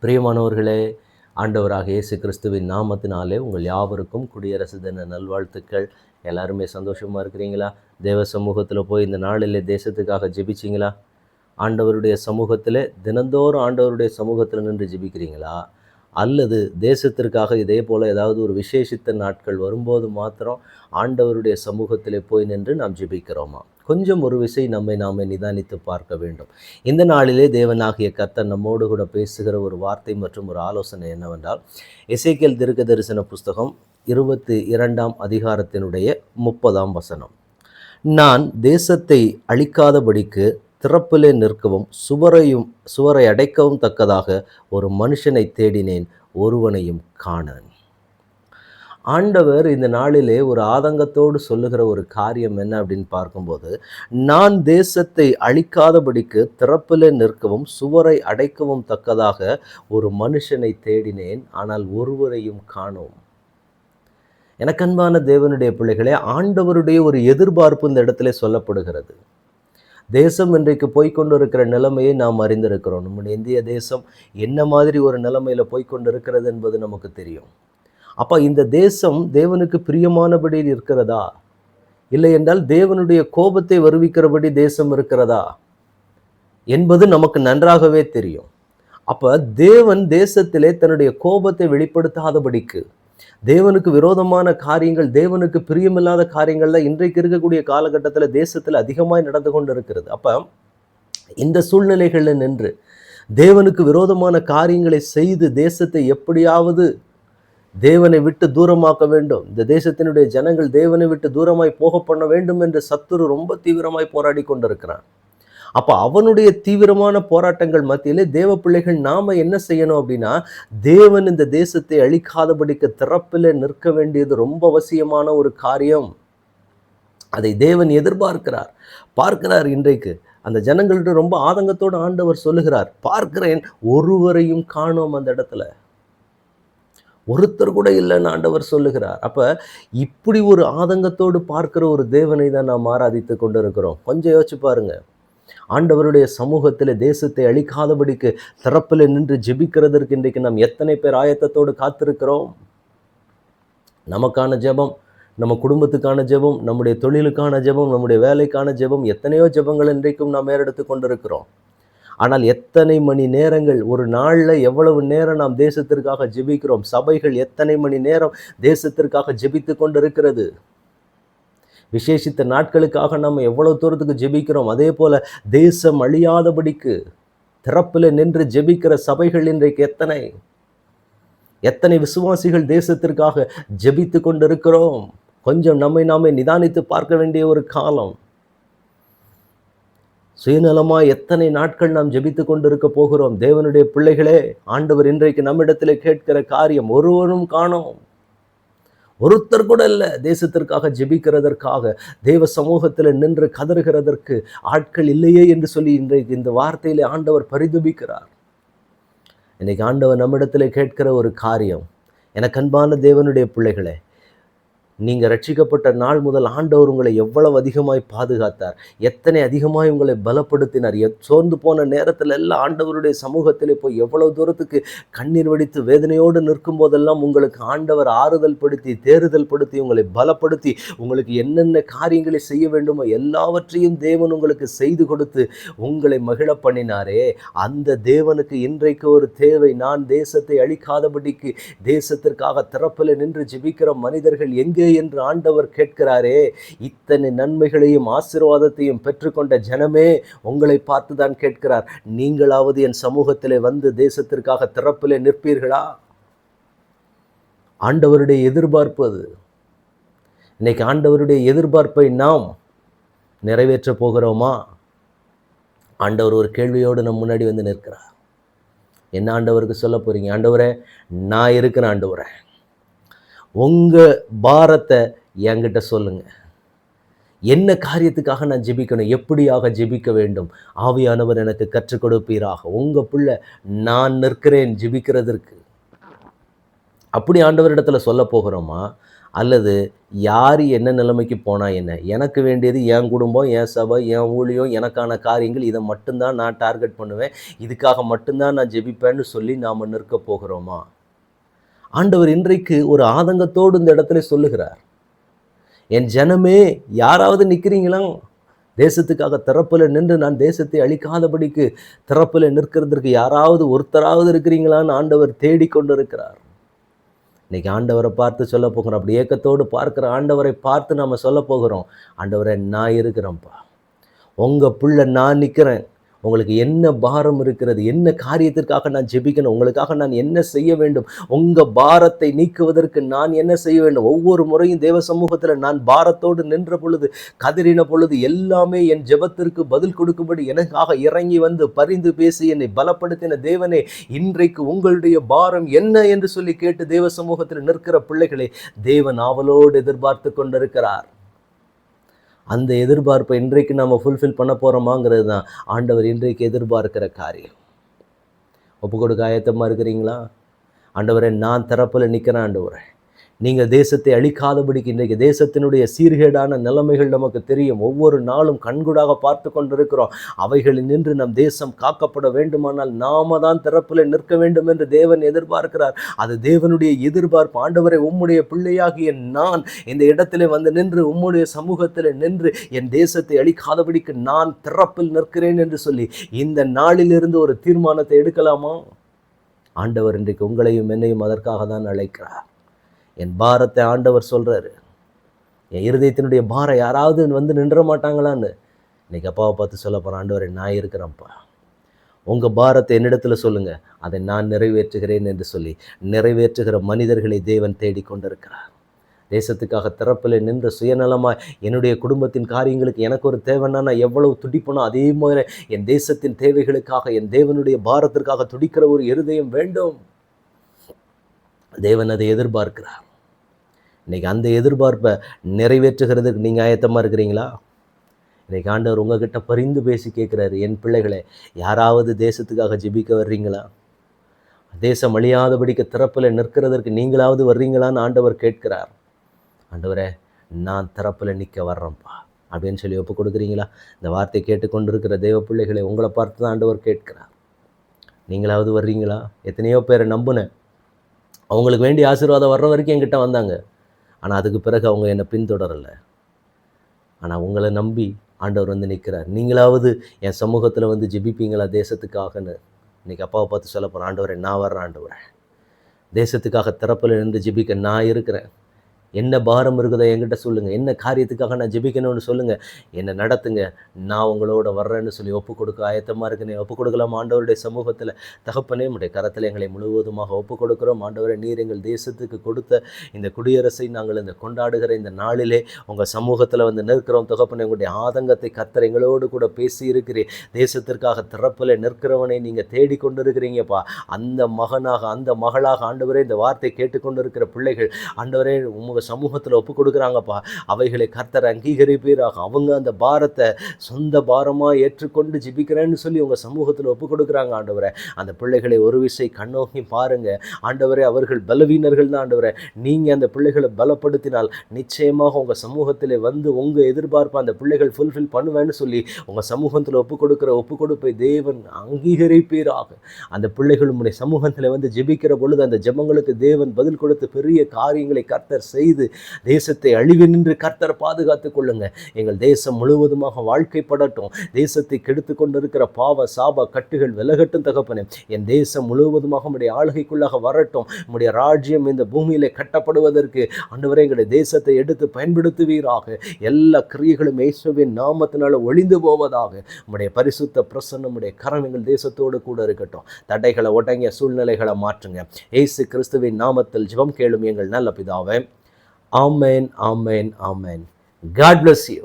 பிரியமானவர்களே, ஆண்டவராக இயேசு கிறிஸ்துவின் நாமத்தினாலே உங்கள் யாவருக்கும் குடியரசு தின நல்வாழ்த்துக்கள். எல்லாருமே சந்தோஷமாக இருக்கிறீங்களா? தேவ சமூகத்தில் போய் இந்த நாளிலே தேசத்துக்காக ஜெபிச்சிங்களா? ஆண்டவருடைய சமூகத்தில் தினந்தோறும் ஆண்டவருடைய சமூகத்தில் நின்று ஜெபிக்கிறீங்களா? அல்லது தேசத்திற்காக இதே போல் ஏதாவது ஒரு விசேஷித்த நாட்கள் வரும்போது மாத்திரம் ஆண்டவருடைய சமூகத்திலே போய் நின்று நாம் ஜெபிக்கிறோமா? கொஞ்சம் ஒரு விசை நாமே நிதானித்து பார்க்க வேண்டும். இந்த நாளிலே தேவனாகிய கர்த்தர் நம்மோடு கூட பேசுகிற ஒரு வார்த்தை மற்றும் ஒரு ஆலோசனை என்னவென்றால், எசேக்கியேல் தீர்க்க தரிசன புஸ்தகம் 22ஆம் அதிகாரத்தினுடைய 30ஆம் வசனம். நான் தேசத்தை அழிக்காதபடிக்கு திறப்பிலே நிற்கவும் சுவரை அடைக்கவும் தக்கதாக ஒரு மனுஷனை தேடினேன், ஒருவனையும் காணேன். ஆண்டவர் இந்த நாளிலே ஒரு ஆதங்கத்தோடு சொல்லுகிற ஒரு காரியம் என்ன அப்படின்னு பார்க்கும்போது, நான் தேசத்தை அழிக்காதபடிக்கு திறப்பிலே நிற்கவும் சுவரை அடைக்கவும் தக்கதாக ஒரு மனுஷனை தேடினேன், ஆனால் ஒருவரையும் காணோம். எனக்கன்பான தேவனுடைய பிள்ளைகளே, ஆண்டவருடைய ஒரு எதிர்பார்ப்பு இந்த இடத்துல சொல்லப்படுகிறது. தேசம் இன்றைக்கு போய்கொண்டு இருக்கிற நிலைமையை நாம் அறிந்திருக்கிறோம். நம்முடைய இந்திய தேசம் என்ன மாதிரி ஒரு நிலைமையில் போய்கொண்டு இருக்கிறது என்பது நமக்கு தெரியும். அப்போ இந்த தேசம் தேவனுக்கு பிரியமானபடி இருக்கிறதா, இல்லை என்றால் தேவனுடைய கோபத்தை வருவிக்கிறபடி தேசம் இருக்கிறதா என்பது நமக்கு நன்றாகவே தெரியும். அப்போ தேவன் தேசத்திலே தன்னுடைய கோபத்தை வெளிப்படுத்தாதபடிக்கு, தேவனுக்கு விரோதமான காரியங்கள், தேவனுக்கு பிரியமில்லாத காரியங்கள் தான் இன்றைக்கு இருக்கக்கூடிய காலகட்டத்தில் தேசத்தில் அதிகமாய் நடந்து கொண்டு இருக்கிறது. அப்போ இந்த சூழ்நிலைகளில் நின்று தேவனுக்கு விரோதமான காரியங்களை செய்து தேசத்தை எப்படியாவது தேவனை விட்டு தூரமாக்க வேண்டும், இந்த தேசத்தினுடைய ஜனங்கள் தேவனை விட்டு தூரமாய் போக பண்ண வேண்டும் என்று சத்துரு ரொம்ப தீவிரமாய் போராடி கொண்டிருக்கிறான். அப்போ அவனுடைய தீவிரமான போராட்டங்கள் மத்தியிலே தேவ பிள்ளைகள் நாம என்ன செய்யணும் அப்படின்னா, தேவன் இந்த தேசத்தை அழிக்காதபடிக்கு திறப்பில் நிற்க வேண்டியது ரொம்ப அவசியமான ஒரு காரியம். அதை தேவன் பார்க்கிறார். இன்றைக்கு அந்த ஜனங்கள்ட்ட ரொம்ப ஆதங்கத்தோடு ஆண்டவர் சொல்லுகிறார், பார்க்கிறேன், ஒருவரையும் காணோம். அந்த இடத்துல ஒருத்தர் கூட இல்லைன்னு ஆண்டவர் சொல்லுகிறார். அப்போ இப்படி ஒரு ஆதங்கத்தோடு பார்க்கிற ஒரு தேவனை தான் நாம் ஆராதித்து கொண்டு இருக்கிறோம். கொஞ்சம் யோசிச்சு பாருங்க. ஆண்டவருடைய சமூகத்தில் தேசத்தை அழிக்காதபடிக்கு திறப்பில் நின்று ஜெபிக்கிறதற்கு இன்றைக்கு நாம் எத்தனை பேர் ஆயத்தத்தோடு காத்திருக்கிறோம்? நமக்கான ஜெபம், நம்ம குடும்பத்துக்கான ஜெபம், நம்முடைய தொழிலுக்கான ஜெபம், நம்முடைய வேலைக்கான ஜெபம், எத்தனையோ ஜெபங்கள் இன்றைக்கும் நாம் ஏறெடுத்து கொண்டிருக்கிறோம். ஆனால் எத்தனை மணி நேரங்கள், ஒரு நாளில் எவ்வளவு நேரம் நாம் தேசத்திற்காக ஜெபிக்கிறோம்? சபைகள் எத்தனை மணி நேரம் தேசத்திற்காக ஜெபித்து கொண்டு இருக்கிறது? விசேஷித்த நாட்களுக்காக நம்ம எவ்வளவு தூரத்துக்கு ஜெபிக்கிறோம்? அதே போல தேசம் அழியாதபடிக்கு திறப்பில் நின்று ஜெபிக்கிற சபைகள் இன்றைக்கு எத்தனை விசுவாசிகள் தேசத்திற்காக ஜெபித்து கொண்டு இருக்கிறோம்? கொஞ்சம் நாமே நிதானித்து பார்க்க வேண்டிய ஒரு காலம். சுயநலமாய் எத்தனை நாட்கள் நாம் ஜெபித்து கொண்டு இருக்க போகிறோம்? தேவனுடைய பிள்ளைகளே, ஆண்டவர் இன்றைக்கு நம்மிடத்தில் கேட்கிற காரியம், ஒருவரும் காணோம், ஒருத்தர் கூட இல்லை தேசத்திற்காக ஜெபிக்கிறதற்காக, தேவ சமூகத்தில் நின்று கதறுகிறதற்கு ஆட்கள் இல்லையே என்று சொல்லி இன்றைக்கு இந்த வார்த்தையிலே ஆண்டவர் பரிதபிக்கிறார். இன்னைக்கு ஆண்டவர் நம்மிடத்தில் கேட்கிற ஒரு காரியம், எனக்கு அன்பான தேவனுடைய பிள்ளைகளே, நீங்கள் ரட்சிக்கப்பட்ட நாள் முதல் ஆண்டவர் உங்களை எவ்வளவு அதிகமாய் பாதுகாத்தார், எத்தனை அதிகமாய் உங்களை பலப்படுத்தினார். சோர்ந்து போன நேரத்தில் எல்லாம் ஆண்டவருடைய சமூகத்தில் போய் எவ்வளவு தூரத்துக்கு கண்ணீர் வடித்து வேதனையோடு நிற்கும் போதெல்லாம் உங்களுக்கு ஆண்டவர் ஆறுதல் படுத்தி, தேறுதல் படுத்தி, உங்களை பலப்படுத்தி, உங்களுக்கு என்னென்ன காரியங்களை செய்ய வேண்டுமோ எல்லாவற்றையும் தேவன் உங்களுக்கு செய்து கொடுத்து உங்களை மகிழ பண்ணினாரே, அந்த தேவனுக்கு இன்றைக்கு ஒரு தேவை. நான் தேசத்தை அழிக்காதபடிக்கு தேசத்திற்காக திறப்பில் நின்று ஜெபிக்கிற மனிதர்கள் எங்கே என்று ஆண்டவர் கேட்கிறாரே. இத்தனை நன்மைகளையும் ஆசீர்வாதத்தையும் பெற்றுக்கொண்ட ஜனமே, உங்களை பார்த்துதான் கேட்கிறார், நீங்களாவது என் சமூகத்திலே வந்து தேசத்திற்காக திறப்பிலே நிற்பீர்களா? ஆண்டவருடைய எதிர்பார்ப்பு அது. இன்னைக்கு ஆண்டவருடைய எதிர்பார்ப்பை நாம் நிறைவேற்ற போகிறோமா? ஆண்டவர் ஒரு கேள்வியோடு நம் முன்னாடி வந்து நிற்கிறார். என்ன ஆண்டவருக்கு சொல்ல போறீங்க? ஆண்டவரே, நான் இருக்கிறேன். ஆண்டவரே, உங்கள் பாரத்தை என்கிட்ட சொல்லுங்க. என்ன காரியத்துக்காக நான் ஜெபிக்கணும்? எப்படியாக ஜெபிக்க வேண்டும்? ஆவியானவர் எனக்கு கற்றுக் கொடுப்பீராக. உங்கள் பிள்ளை நான் நிற்கிறேன் ஜெபிக்கிறதற்கு. அப்படி ஆண்டவரிடத்துல சொல்ல போகிறோமா? அல்லது யார் என்ன நிலைமைக்கு போனால் என்ன, எனக்கு வேண்டியது என் குடும்பம், என் சபை, என் ஊழியம், எனக்கான காரியங்கள், இதை மட்டும்தான் நான் டார்கெட் பண்ணுவேன், இதுக்காக மட்டும்தான் நான் ஜெபிப்பேன்னு சொல்லி நாம் நிற்க போகிறோமா? ஆண்டவர் இன்றைக்கு ஒரு ஆதங்கத்தோடு இந்த இடத்துல சொல்லுகிறார், என் ஜனமே யாராவது நிற்கிறீங்களா? தேசத்துக்காக திறப்பில் நின்று நான் தேசத்தை அழிக்காதபடிக்கு திறப்பில் நிற்கிறதுக்கு யாராவது ஒருத்தராவது இருக்கிறீங்களான்னு ஆண்டவர் தேடிக்கொண்டு இருக்கிறார். இன்னைக்கு ஆண்டவரை பார்த்து சொல்ல போகிறோம். அப்படி ஏக்கத்தோடு பார்க்குற ஆண்டவரை பார்த்து நம்ம சொல்ல போகிறோம், ஆண்டவரை நான் இருக்கிறேன்ப்பா, உங்கள் பிள்ளை நான் நிற்கிறேன், உங்களுக்கு என்ன பாரம் இருக்கிறது, என்ன காரியத்திற்காக நான் ஜெபிக்கணும், உங்களுக்காக நான் என்ன செய்ய வேண்டும், உங்கள் பாரத்தை நீக்குவதற்கு நான் என்ன செய்ய வேண்டும். ஒவ்வொரு முறையும் தேவ சமூகத்தில் நான் பாரத்தோடு நின்ற பொழுது, கதறின பொழுது எல்லாமே என் ஜெபத்திற்கு பதில் கொடுக்கும்படி எனக்காக இறங்கி வந்து பரிந்து பேசி என்னை பலப்படுத்தின தேவனே, இன்றைக்கு உங்களுடைய பாரம் என்ன என்று சொல்லி கேட்டு தேவ சமூகத்தில் நிற்கிற பிள்ளைகளை தேவன் ஆவலோடு எதிர்பார்த்து கொண்டிருக்கிறார். அந்த எதிர்பார்ப்பை இன்றைக்கு நம்ம ஃபுல்ஃபில் பண்ண போகிறோமாங்கிறது தான் ஆண்டவர் இன்றைக்கு எதிர்பார்க்கிற காரியம். ஒப்பு கொடுக்க ஆயத்தமாக இருக்கிறீங்களா? ஆண்டவரே, நான் தரப்பில் நிற்கிறேன். ஆண்டவரே, நீங்கள் தேசத்தை அழிக்காதபடிக்கு இன்றைக்கு தேசத்தினுடைய சீர்கேடான நிலைமைகள் நமக்கு தெரியும். ஒவ்வொரு நாளும் கண்கூடாக பார்த்து கொண்டிருக்கிறோம். அவைகளில் நின்று நம் தேசம் காக்கப்பட வேண்டுமானால் நாம தான் திறப்பில் நிற்க வேண்டும் என்று தேவன் எதிர்பார்க்கிறார். அது தேவனுடைய எதிர்பார்ப்பு. ஆண்டவரை, உம்முடைய பிள்ளையாகிய நான் இந்த இடத்துல வந்து நின்று உம்முடைய சமூகத்தில் நின்று என் தேசத்தை அழிக்காதபடிக்கு நான் திறப்பில் நிற்கிறேன் என்று சொல்லி இந்த நாளிலிருந்து ஒரு தீர்மானத்தை எடுக்கலாமா? ஆண்டவர் இன்றைக்கு உங்களையும் என்னையும் அதற்காக தான் அழைக்கிறார். என் பாரத்தை ஆண்டவர் சொல்கிறாரு, என் இருதயத்தினுடைய பாரம் யாராவது வந்து நின்ற மாட்டாங்களான்னு இன்னைக்கு அப்பாவை பார்த்து சொல்ல போகிறேன். ஆண்டவரை, நான் இருக்கிறேன்ப்பா, உங்கள் பாரத்தை என்னிடத்துல சொல்லுங்கள், அதை நான் நிறைவேற்றுகிறேன் என்று சொல்லி நிறைவேற்றுகிற மனிதர்களை தேவன் தேடிக்கொண்டிருக்கிறார். தேசத்துக்காக திறப்பில் நின்று சுயநலமாக என்னுடைய குடும்பத்தின் காரியங்களுக்கு எனக்கு ஒரு தேவைன்னா நான் எவ்வளவு துடிப்பனோ அதே மாதிரி என் தேசத்தின் தேவைகளுக்காக என் தேவனுடைய பாரத்திற்காக துடிக்கிற ஒரு இருதயம் வேண்டும். தேவன் அதை எதிர்பார்க்கிறார். இன்றைக்கி அந்த எதிர்பார்ப்பை நிறைவேற்றுகிறதுக்கு நீங்கள் ஆயத்தமாக இருக்கிறீங்களா? இன்றைக்கி ஆண்டவர் உங்ககிட்ட பரிந்து பேசி கேட்குறாரு, என் பிள்ளைகளை, யாராவது தேசத்துக்காக ஜெபிக்க வர்றீங்களா? தேசம் அழியாதபடிக்கு திறப்பில் நிற்கிறதற்கு நீங்களாவது வர்றீங்களான்னு ஆண்டவர் கேட்கிறார். ஆண்டவரே, நான் திறப்பில் நிற்க வர்றேன்ப்பா அப்படின்னு சொல்லி ஒப்பு கொடுக்குறீங்களா? இந்த வார்த்தை கேட்டுக்கொண்டிருக்கிற தேவ பிள்ளைகளை உங்களை பார்த்து தான் ஆண்டவர் கேட்கிறார். நீங்களாவது வர்றீங்களா? எத்தனையோ பேரை நம்பினேன், அவங்களுக்கு வேண்டிய ஆசீர்வாதம் வர்ற வரைக்கும் என்கிட்ட வந்தாங்க, ஆனால் அதுக்கு பிறகு அவங்க என்னை பின்தொடரலை. ஆனால் உங்களை நம்பி ஆண்டவர் வந்து நிற்கிறார். நீங்களாவது என் சமூகத்தில் வந்து ஜெபிப்பீங்களா தேசத்துக்காகன்னு இன்றைக்கி அப்பாவை பார்த்து சொல்ல போகிறேன். ஆண்டவரை, நான் வர்றேன். ஆண்டவரை, தேசத்துக்காக திறப்பில் இருந்து ஜெபிக்க நான் இருக்கிறேன். என்ன பாரம் இருக்குதோ என்கிட்ட சொல்லுங்கள், என்ன காரியத்துக்காக நான் ஜெபிக்கணும்னு சொல்லுங்கள், என்னை நடத்துங்க, நான் உங்களோட வர்றேன்னு சொல்லி ஒப்பு கொடுக்க ஆயத்தமாக இருக்குன்னு ஒப்பு கொடுக்கலாம். ஆண்டவருடைய சமூகத்தில் தகப்பனே, உடைய கரத்தில் எங்களை முழுவதுமாக ஒப்பு கொடுக்குறோம். ஆண்டவரை, நீர் எங்கள் தேசத்துக்கு கொடுத்த இந்த குடியரசை நாங்கள் இந்த கொண்டாடுகிற இந்த நாளிலே உங்கள் சமூகத்தில் வந்து நிற்கிறோம். தகப்பனே, உங்களுடைய ஆதங்கத்தை கர்த்தர் எங்களோடு கூட பேசி இருக்கிறேன். தேசத்திற்காக திறப்பில் நிற்கிறவனை நீங்கள் தேடிக்கொண்டு இருக்கிறீங்கப்பா. அந்த மகனாக அந்த மகளாக ஆண்டவரே இந்த வார்த்தை கேட்டுக்கொண்டு இருக்கிற பிள்ளைகள் ஆண்டவரே உங்கள் சமூகத்தில் ஒப்பு கொடுக்குறாங்கப்பா. அவைகளை கர்த்தர் அங்கீகரிப்பீராக. அவங்க அந்த பாரத்தை சொந்த பாரமாக ஏற்றுக்கொண்டு ஜெபிக்கிறேன்னு சொல்லி உங்கள் சமூகத்தில் ஒப்பு கொடுக்குறாங்க. ஆண்டவரை, அந்த பிள்ளைகளை ஒரு விசை கண்ணோக்கி பாருங்கள். ஆண்டவரே, அவர்கள் பலவீனர்கள் தான். ஆண்டவரை, நீங்கள் அந்த பிள்ளைகளை பலப்படுத்தினால் நிச்சயமாக உங்கள் சமூகத்தில் வந்து உங்கள் எதிர்பார்ப்பை அந்த பிள்ளைகள் ஃபுல்ஃபில் பண்ணுவேன்னு சொல்லி உங்கள் சமூகத்தில் ஒப்பு கொடுக்குற ஒப்பு கொடுப்பை தேவன் அங்கீகரிப்பீராக. அந்த பிள்ளைகள் உங்களுடைய சமூகத்தில் வந்து ஜெபிக்கிற பொழுது அந்த ஜெபங்களுக்கு தேவன் பதில் கொடுத்து பெரிய காரியங்களை கர்த்தர் செய்து தேசத்தை அழிவு நின்று கர்த்தர் பாதுகாத்துக் கொள்ளுங்க. எங்கள் தேசம் முழுவதுமாக வாழ்க்கைப்படட்டும். தேசத்தை கெடுத்து கொண்டிருக்கிற பாவ சாப கட்டுகள் விலகட்டும் தகப்பனே. என் தேசம் முழுவதுமாக உம்முடைய ஆளுகைக்குள்ளாக வரட்டும். உம்முடைய ராஜ்யம் இந்த பூமியிலே கட்டப்படுவதற்கு ஆண்டவரே எங்களுடைய தேசத்தை எடுத்து பயன்படுத்துவீராக. எல்லா கிரியைகளும் இயேசுவின் நாமத்தினால ஒளிந்து போவதாக. உம்முடைய பரிசுத்த பிரசன்னம் உம்முடைய கரம் எங்கள் தேசத்தோடு கூட இருக்கட்டும். தடைகளை ஒட்டங்கிய சூழ்நிலைகளை மாற்றுங்க. இயேசு கிறிஸ்துவின் நாமத்தில் ஜெபம் கேளும் எங்கள் நல்ல பிதாவே. Amen, amen, amen. God bless you.